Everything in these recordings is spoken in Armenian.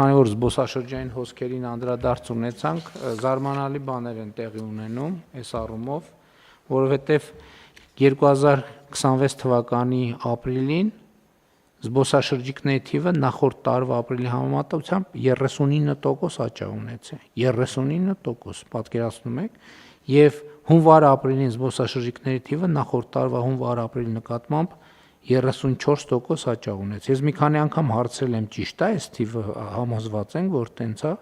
քանի որ զբոսաշրջային հոսքերին անդրադարձ ունեցանք, զարմանալի բաներ են տեղի ունենում այս առումով, որովհետև 2026 թվականի ապրիլին զբոսաշրջիկների թիվը նախորդ տարվա ապրիլի համեմատությամբ 39% աճ ունեցել, 39%, պատկերացնում եք, եւ հունվար-ապրիլին զբոսաշրջիկների թիվը նախորդ տարվա հունվար-ապրիլի նկատմամբ 34% աճ ունեցել։ Ես մի քանի անգամ հարցրել եմ, ճիշտ է, այս թիվը համոզված ենք, որ տենց է։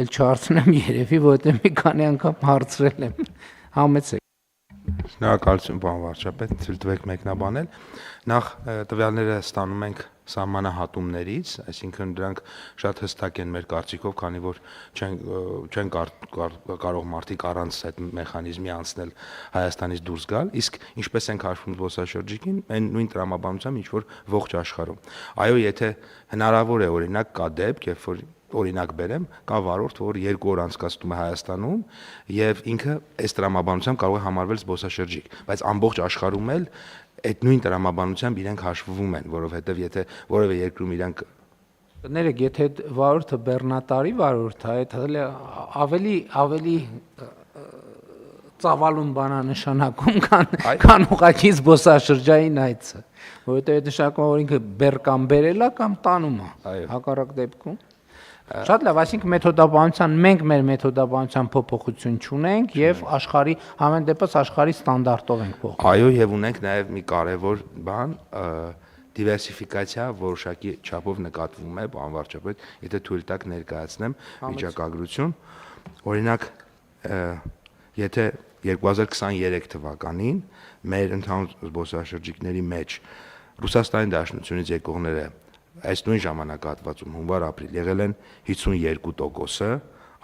Էլ չհարցնեմ երևի, որովհետեւ մի քանի անգամ հարցրել եմ։ Համեցեք։ Շնորհակալություն, պարոն վարչապետ, ցույց տվեք մեկնաբանել։ Նախ տվյալները ստանում ենք սահմանահատումներից, այսինքն դրանք շատ հստակ են մեր կարծիքով, քանի որ չեն կարող մարդիկ առանց այդ մեխանիզմի անցնել Հայաստանից դուրս գալ, իսկ ինչպես ենք հաշվում զբոսաշրջիկին, այն նույն տրամաբանությամբ ինչ որ ողջ աշխարհում։ Այո, եթե հնարավոր է, օրինակ կա դեպք, երբ որ օրինակ բերեմ, կա վարորդ, որ 2 օր անցկացնում է Հայաստանում եւ ինքը այս տրամաբանությամբ կարող է համարվել զբոսաշրջիկ, բայց ամբողջ աշխարհում էլ այդ նույն տրամաբանությամբ իրենք հաշվվում են, որովհետեւ եթե որևէ երկրում իրենք Ներեք, եթե վարորդը բեռնատարի վարորդ է, ավելի ծավալուն բանանշանակում քան ուղղակի զբոսաշրջային այցը, որովհետեւ այդ նշանակում որ ինքը բեռ կամ բերելա կամ տանում է, հակառակ դեպքում Շատ լավ, այսինքն մեթոդաբանության մենք մեր մեթոդաբանության փոփոխություն չունենք եւ աշխարհի ամեն դեպս աշխարհի ստանդարտով ենք փոխում։ Այո, եւ ունենք նաեւ մի կարեւոր բան, դիվերսիֆիկացիա որոշակի չափով նկատվում է, պարոն վարչապետ, եթե թույլ տաք ներկայացնեմ վիճակագրություն։ Օրինակ, եթե 2023 թվականին մեր ընդհանուր զբոսաշրջիկների մեջ Ռուսաստանի Դաշնությունից եկողները այս նույն ժամանակահատվածում հունվար-ապրիլ եղել են 52%-ը,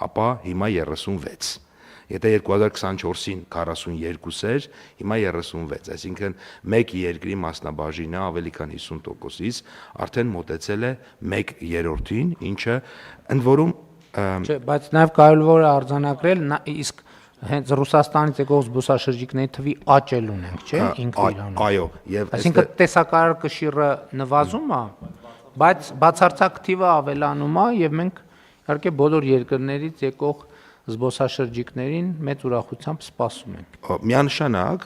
ապա հիմա 36։ Եթե 2024-ին 42 էր, հիմա 36, այսինքն մեկ երկրի մասնաբաժինը ավելի քան 50%-ից արդեն մոտեցել է 1/3-ին, ինչը ընդ որում Չէ, բայց նաև կարևոր է արձանագրել, իսկ հենց Ռուսաստանից եկող զբոսաշրջիկների թվի աճել ունենք, չէ՞, ինքը իրանը։ Այո, եւ այսինքն տեսակարար կշիռը նվազում է, բայց բացարձակ թիվը ավելանում է եւ մենք իհարկե բոլոր երկրներից եկող զբոսաշրջիկներին մեծ ուրախությամբ սպասում ենք։ Միանշանակ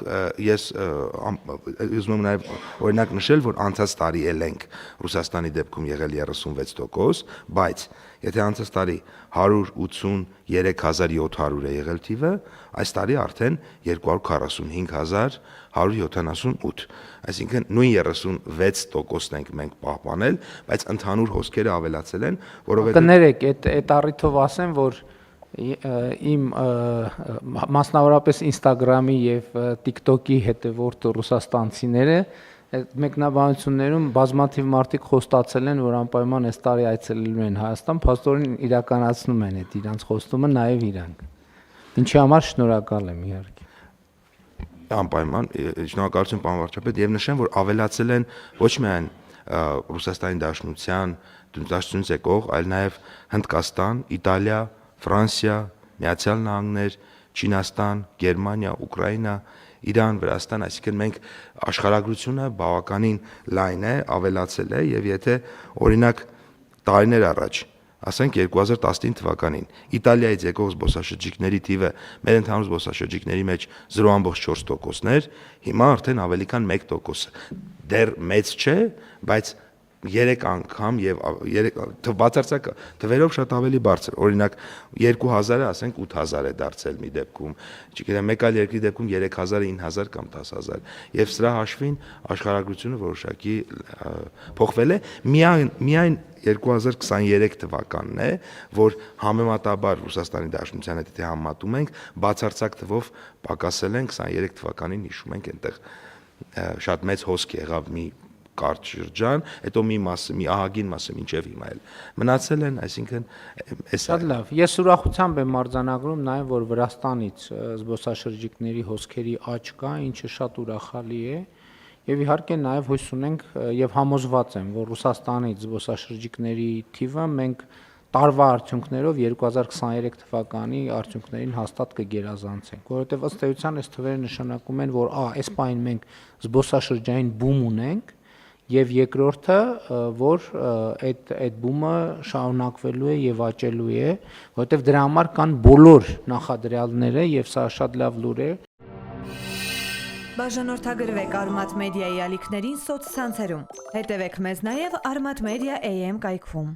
ես ուզում եմ նաև օրինակ նշել, որ անցած տարի էլ ենք Ռուսաստանի դեպքում եղել 36%, բայց եթե անցած տարի 183700 է եղել թիվը, այս տարի արդեն 245178, այսինքն նույն 36%-ն ենք մենք պահպանել, բայց ընդհանուր հոսքերը ավելացել են, որովհետեւ Կներեք, այդ առիթով ասեմ, որ իմ մասնավորապես Instagram-ի եւ TikTok-ի հետևորդ ռուսաստանցիները այդ մեկնաբանություններում բազմաթիվ մարդիկ խոստացել են, որ անպայման այս տարի այցելելու են Հայաստան, փաստորեն իրականացնում են այդ իրանց խոստումը նաեւ իրանք։ Ինչի համար շնորհակալ եմ իհարկե։ Անպայման, շնորհակալություն պարոն վարչապետ, եւ նշեմ, որ ավելացել են ոչ միայն Ռուսաստանի Դաշնությունից եկող, այլ նաեւ Հնդկաստան, Իտալիա, Ֆրանսիա, Միացյալ Նահանգներ, Չինաստան, Գերմանիա, Ուկրաինա, Իրան, Վրաստան, այսինքն մենք աշխարհագրությունը բավականին լայն է, ավելացել է եւ եթե օրինակ տարիներ առաջ, ասենք 2019 թվականին Իտալիայից եկող զբոսաշրջիկների թիվը մեր ընդհանուր զբոսաշրջիկների մեջ 0.4%-ն էր, հիմա արդեն ավելի քան 1%։ Դեռ մեծ չէ, բայց 3 անգամ եւ 3 բացարձակ թվերով շատ ավելի բարձր։ Օրինակ 2000-ը, ասենք 8000 է դարձել մի դեպքում, չգիտեմ, մեկ այլ երկրի դեպքում 3000-ը 9000 կամ 10000։ Եվ սրա հաշվին աշխարհագրությունը որոշակի փոխվել է։ Միայն 2023 թվականն է, որ համեմատաբար Ռուսաստանի Դաշնության հետ եթե համեմատում ենք, բացարձակ թվով պակասել են 23 թվականին, հիշում ենք, այնտեղ շատ մեծ հոսք եղավ մի կարճ շրջան, հետո մի ահագին մասը մինչև հիմա էլ մնացել են, այսինքն Շատ լավ։ Ես ուրախությամբ եմ արձանագրում նաև, որ Վրաստանից զբոսաշրջիկների հոսքերի աճ կա, ինչը շատ ուրախալի է, եւ իհարկե նաև հույս ունենք եւ համոզված եմ, որ Ռուսաստանից զբոսաշրջիկների թիվը մենք տարվա արդյունքներով 2023 թվականի արդյունքներին հաստատ կգերազանցենք, որովհետեւ ըստ էության այս թվերը նշանակում են, որ այս պահին մենք զբոսաշրջային բում ունենք Եվ երկրորդը, որ այդ բումը շարունակվելու է եւ աճելու է, որովհետեւ դրա համար կան բոլոր նախադրյալները եւ սա շատ լավ լուր է։ Բաժանորդագրվեք Արմատ մեդիայի ալիքներին սոցցանցերում։ Հետևեք մեզ նաև Armat Media AM կայքում։